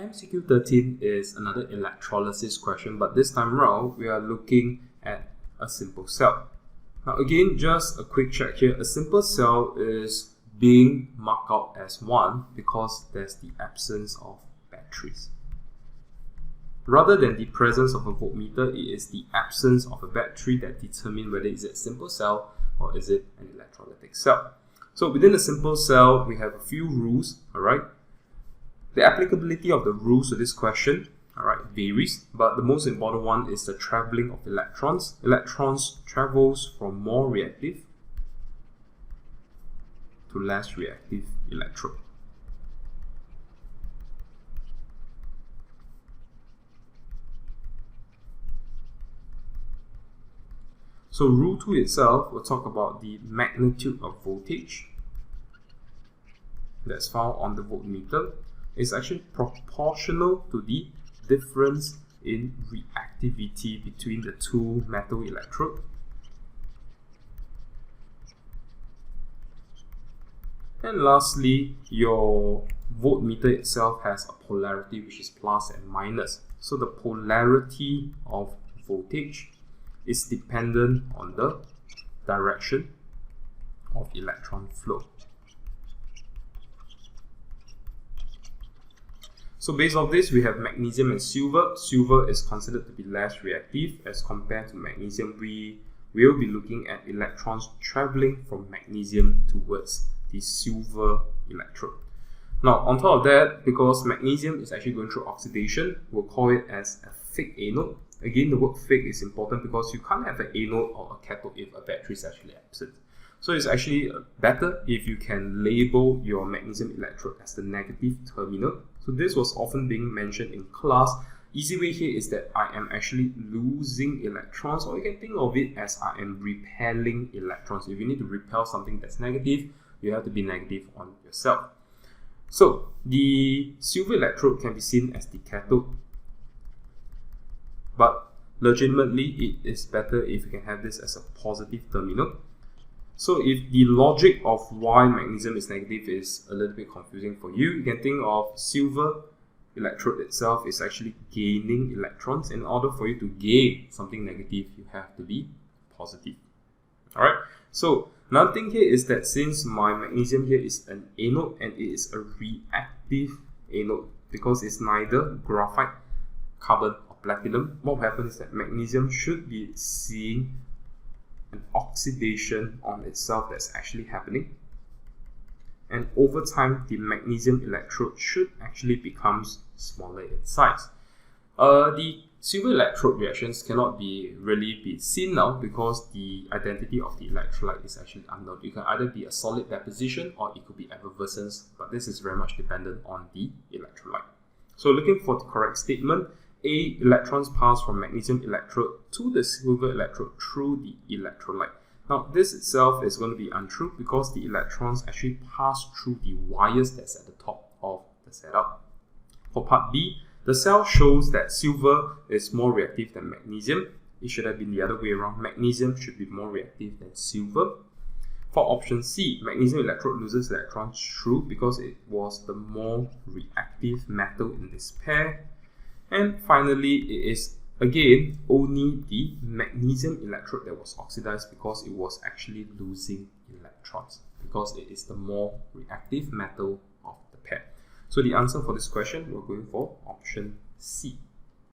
MCQ 13 is another electrolysis question, but this time around we are looking at a simple cell. Now again, just a quick check here. A simple cell is being marked out as 1 because there's the absence of batteries. Rather than the presence of a voltmeter, it is the absence of a battery that determines whether it's a simple cell or is it an electrolytic cell. So within a simple cell, we have a few rules, alright? The applicability of the rules to this question, alright, varies, but the most important one is the traveling of electrons. Electrons travels from more reactive to less reactive electrode. So rule 2 itself will talk about the magnitude of voltage that's found on the voltmeter. It's actually proportional to the difference in reactivity between the two metal electrodes. And lastly, your voltmeter itself has a polarity which is plus and minus. So the polarity of voltage is dependent on the direction of electron flow. So based on this, we have magnesium and silver. Silver is considered to be less reactive as compared to magnesium. We will be looking at electrons traveling from magnesium towards the silver electrode. Now on top of that, because magnesium is actually going through oxidation, we'll call it as a fake anode. Again, the word fake is important because you can't have an anode or a cathode if a battery is actually absent. So it's actually better if you can label your magnesium electrode as the negative terminal. So this was often being mentioned in class. Easy way here is that I am actually losing electrons, or you can think of it as I am repelling electrons. If you need to repel something that's negative, you have to be negative on yourself. So the silver electrode can be seen as the cathode, but legitimately it is better if you can have this as a positive terminal. So if the logic of why magnesium is negative is a little bit confusing for you, you can think of silver electrode itself is actually gaining electrons. In order for you to gain something negative, you have to be positive. Alright, so another thing here is that since my magnesium here is an anode and it is a reactive anode because it's neither graphite, carbon or platinum, what will happen is that magnesium should be seeing an oxidation on itself that's actually happening, and over time the magnesium electrode should actually become smaller in size. The silver electrode reactions cannot really be seen now because the identity of the electrolyte is actually unknown. It can either be a solid deposition or it could be effervescence, but this is very much dependent on the electrolyte. So looking for the correct statement, A, electrons pass from magnesium electrode to the silver electrode through the electrolyte. Now this itself is going to be untrue because the electrons actually pass through the wires that's at the top of the setup. For part B, the cell shows that silver is more reactive than magnesium. It should have been the other way around. Magnesium should be more reactive than silver. For option C, magnesium electrode loses electrons, true, because it was the more reactive metal in this pair. And finally, it is again only the magnesium electrode that was oxidized because it was actually losing electrons, because it is the more reactive metal of the pair. So the answer for this question, we're going for option C.